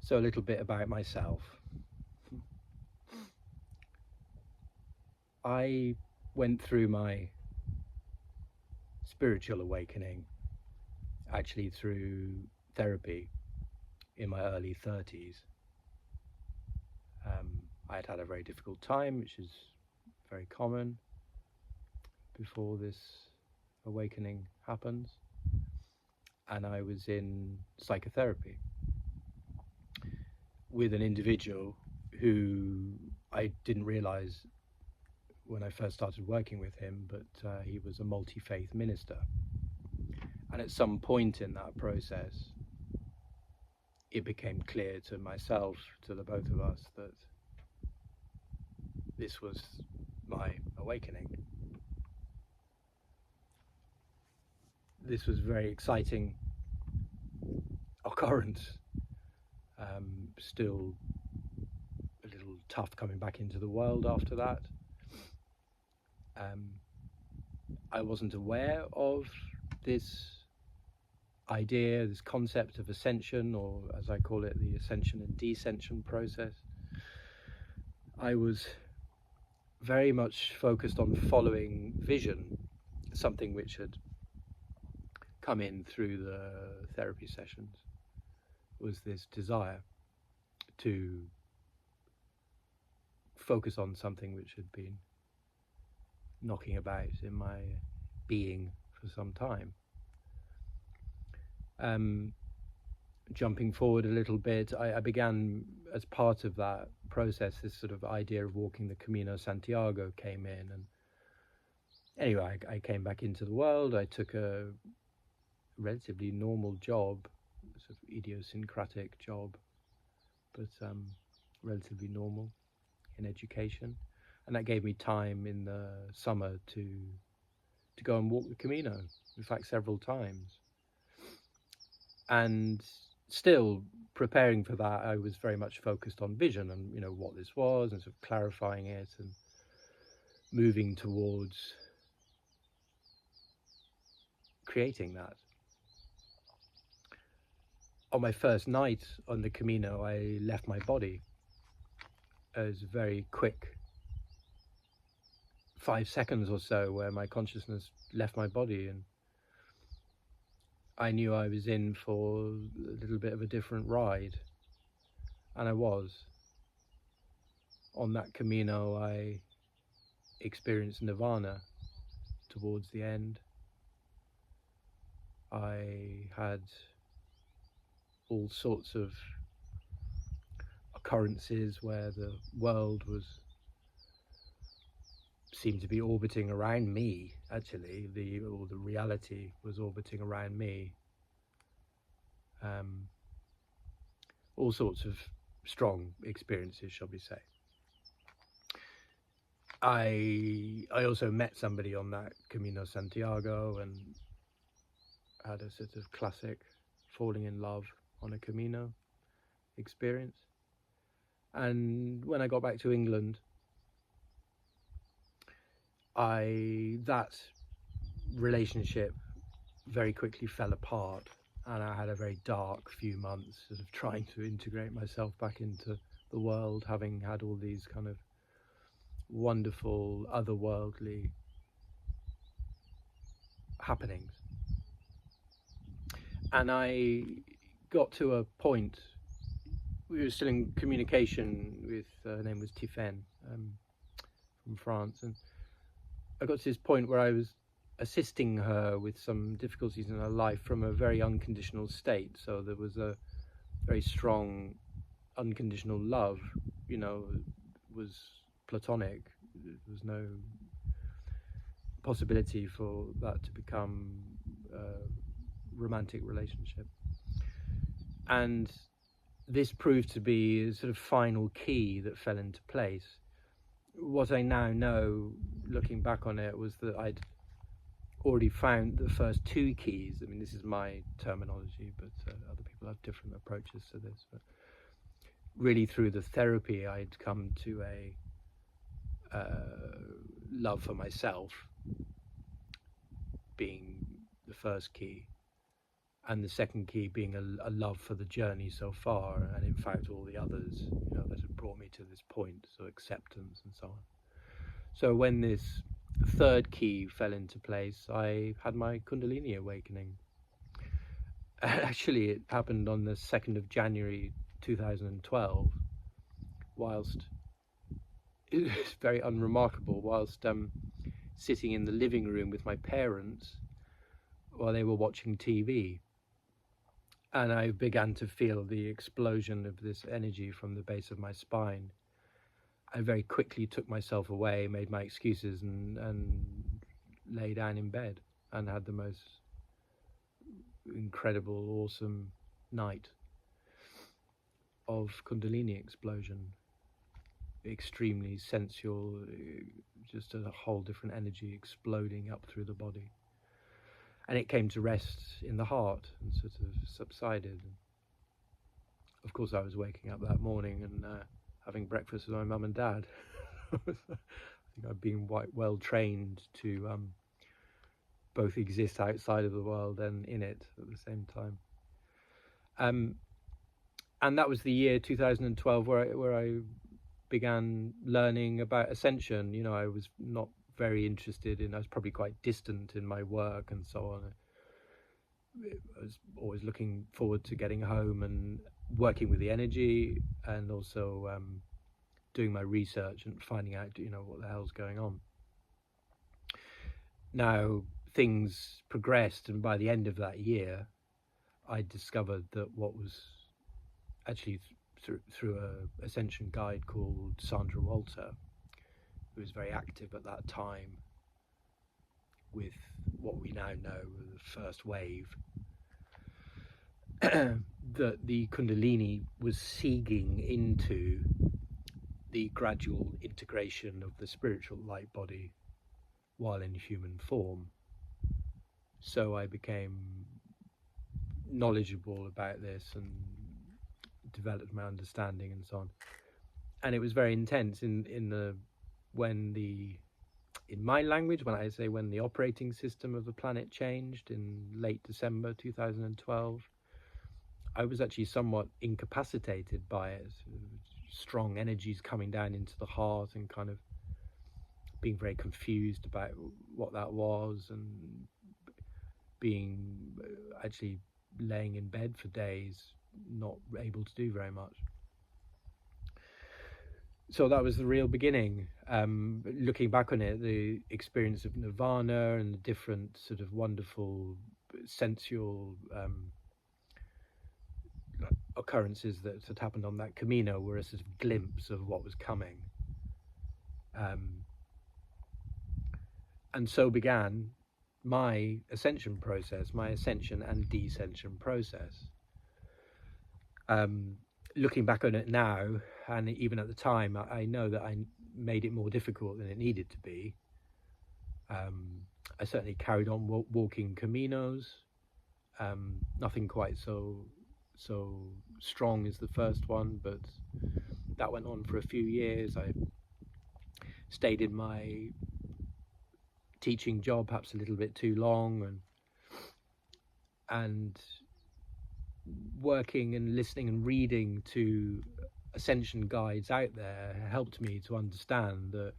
So a little bit about myself. I went through my spiritual awakening actually through therapy in my early 30s. I had had a very difficult time, which is very common before this awakening happens, and I was in psychotherapy with an individual who I didn't realize when I first started working with him, but he was a multi-faith minister. And at some point in that process, it became clear to myself, to the both of us, that this was my awakening. This was a very exciting occurrence. Still a little tough coming back into the world after that. I wasn't aware of this idea, this concept of ascension, or as I call it, the ascension and descension process. I was very much focused on following vision, something which had come in through the therapy sessions, was this desire to focus on something which had been knocking about in my being for some time. Jumping forward a little bit, I began, as part of that process, this sort of idea of walking the Camino Santiago came in, and anyway, I came back into the world. I took a relatively normal job, sort of idiosyncratic job, but relatively normal in education, and that gave me time in the summer to go and walk the Camino, in fact several times. And still preparing for that, I was very much focused on vision and, you know, what this was, and sort of clarifying it and moving towards creating that. On my first night on the Camino, I left my body. It was a very quick 5 seconds or so where my consciousness left my body, and I knew I was in for a little bit of a different ride, and I was. On that Camino, I experienced nirvana towards the end. I had all sorts of occurrences where the world seemed to be orbiting around me. Actually, the reality was orbiting around me. All sorts of strong experiences, shall we say. I also met somebody on that Camino Santiago and had a sort of classic falling in love on a Camino experience. And when I got back to England, that relationship very quickly fell apart, and I had a very dark few months sort of trying to integrate myself back into the world, having had all these kind of wonderful otherworldly happenings. And I got to a point, we were still in communication with, her name was Tiffaine, from France, and I got to this point where I was assisting her with some difficulties in her life from a very unconditional state. So there was a very strong unconditional love, you know, was platonic. There was no possibility for that to become a romantic relationship. And this proved to be a sort of final key that fell into place. What I now know, looking back on it, was that I'd already found the first 2 keys. I mean, this is my terminology, but other people have different approaches to this. But really, through the therapy, I'd come to a love for myself being the first key, and the second key being a love for the journey so far, and in fact all the others, that had brought me to this point, so acceptance and so on. So when this third key fell into place, I had my kundalini awakening. Actually, it happened on the 2nd of January 2012, whilst it was very unremarkable, whilst sitting in the living room with my parents while they were watching TV. And I began to feel the explosion of this energy from the base of my spine. I very quickly took myself away, made my excuses, and lay down in bed and had the most incredible, awesome night of kundalini explosion. Extremely sensual, just a whole different energy exploding up through the body. And it came to rest in the heart and sort of subsided. Of course, I was waking up that morning and having breakfast with my mum and dad. I think I've been quite well trained to both exist outside of the world and in it at the same time. And that was the year 2012 where I began learning about ascension. I was not very interested I was probably quite distant in my work and so on. I was always looking forward to getting home and working with the energy, and also doing my research and finding out, what the hell's going on. Now, things progressed, and by the end of that year, I discovered that what was actually through a ascension guide called Sandra Walter, who was very active at that time with what we now know as the first wave, that the kundalini was seeding into the gradual integration of the spiritual light body while in human form. So I became knowledgeable about this and developed my understanding and so on. And it was very intense in my language, when I say when the operating system of the planet changed in late December 2012, I was actually somewhat incapacitated by it. Strong energies coming down into the heart and kind of being very confused about what that was, and being actually laying in bed for days, not able to do very much. So that was the real beginning. Looking back on it, the experience of nirvana and the different sort of wonderful sensual occurrences that had happened on that camino were a sort of glimpse of what was coming. And so began my ascension process, my ascension and descension process. Looking back on it now, and even at the time, I know that I made it more difficult than it needed to be. I certainly carried on walking caminos, nothing quite so strong as the first one, but that went on for a few years. I stayed in my teaching job perhaps a little bit too long, and working and listening and reading to ascension guides out there helped me to understand that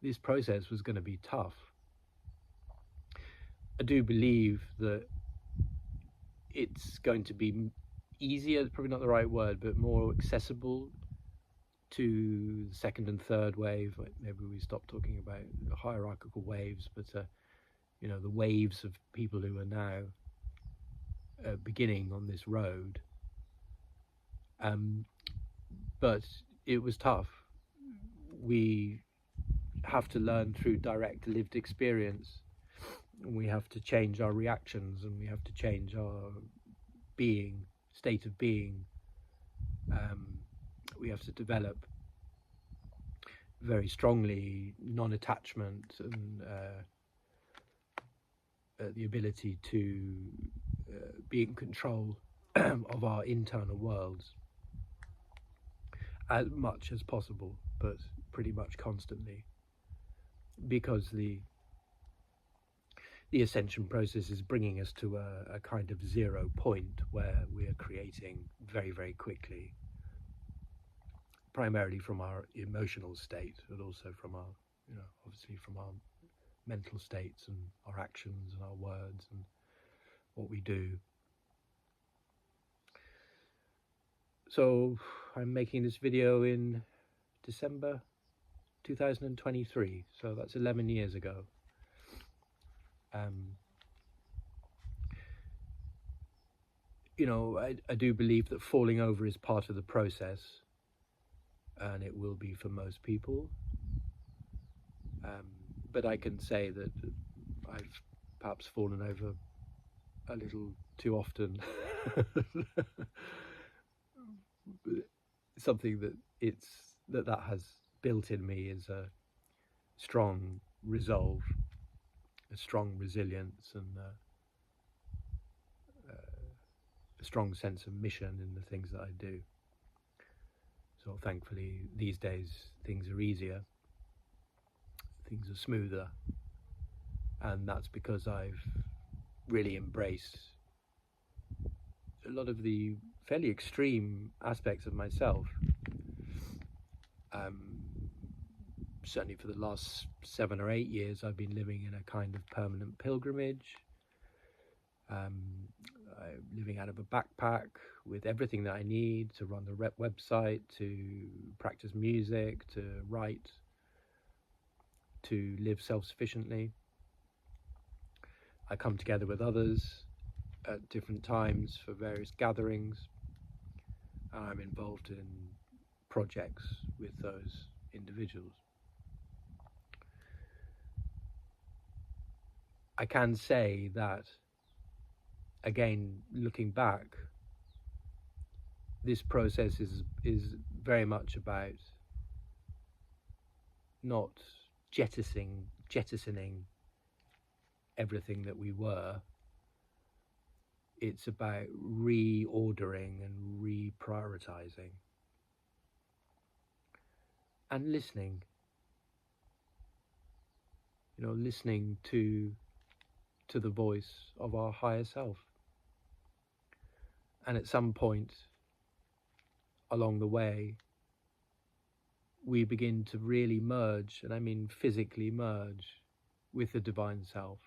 this process was going to be tough. I do believe that it's going to be easier, probably not the right word, but more accessible to the second and third wave. Maybe we stop talking about hierarchical waves, but the waves of people who are now beginning on this road. But it was tough. We have to learn through direct lived experience. We have to change our reactions, and we have to change our state of being. We have to develop very strongly non-attachment and the ability to be in control of our internal worlds as much as possible, but pretty much constantly, because the the ascension process is bringing us to a kind of 0 point where we are creating very, very quickly, primarily from our emotional state, but also from our, obviously from our mental states and our actions and our words and what we do. So I'm making this video in December 2023, so that's 11 years ago. I do believe that falling over is part of the process, and it will be for most people. But I can say that I've perhaps fallen over a little too often. Something that has built in me is a strong resolve, a strong resilience, and a strong sense of mission in the things that I do. So thankfully these days things are easier, things are smoother, and that's because I've really embraced a lot of the fairly extreme aspects of myself. Certainly for the last 7 or 8 years I've been living in a kind of permanent pilgrimage. I'm living out of a backpack with everything that I need to run the website, to practice music, to write, to live self-sufficiently. I come together with others at different times for various gatherings. I'm involved in projects with those individuals. I can say that, again, looking back, this process is very much about not jettisoning everything that we were. It's about reordering and reprioritizing and listening. Listening to the voice of our higher self. And at some point along the way, we begin to really merge, and I mean physically merge, with the divine self.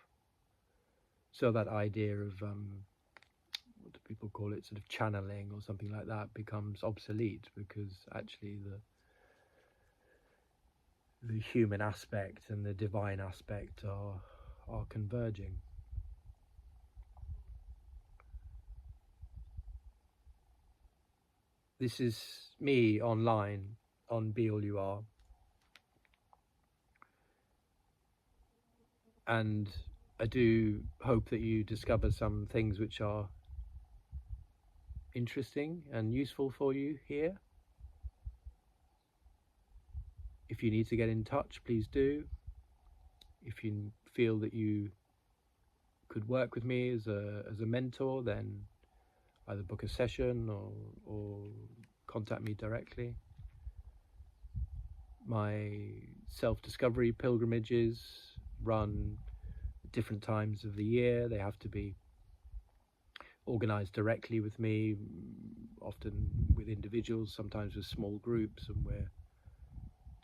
So that idea of, what do people call it, sort of channeling or something like that, becomes obsolete, because actually the human aspect and the divine aspect are converging. This is me online on Be All You Are, and I do hope that you discover some things which are interesting and useful for you here. If you need to get in touch, please do. If you feel that you could work with me as a mentor, then either book a session or contact me directly. My self-discovery pilgrimages run at different times of the year. They have to be organized directly with me, often with individuals, sometimes with small groups, and we're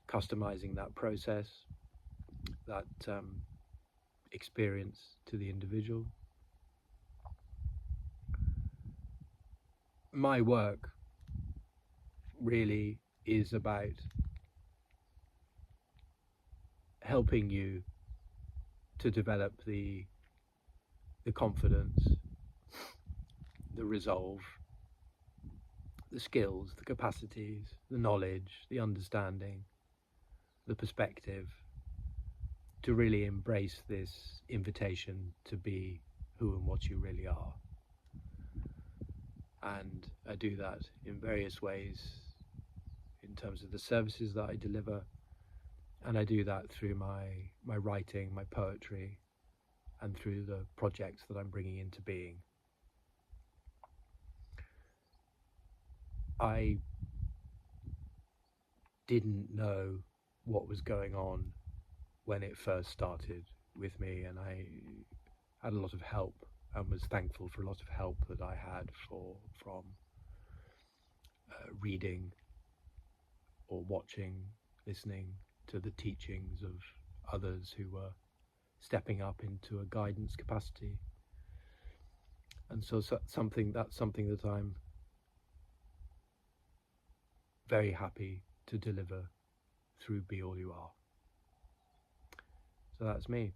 customizing that process, that experience to the individual. My work really is about helping you to develop the confidence, the resolve, the skills, the capacities, the knowledge, the understanding, the perspective, to really embrace this invitation to be who and what you really are. And I do that in various ways in terms of the services that I deliver, and I do that through my writing, my poetry, and through the projects that I'm bringing into being. I didn't know what was going on when it first started with me, and had a lot of help, and was thankful for a lot of help that I had from reading or watching, listening to the teachings of others who were stepping up into a guidance capacity. And so that's something that I'm very happy to deliver through Be All You Are. So that's me.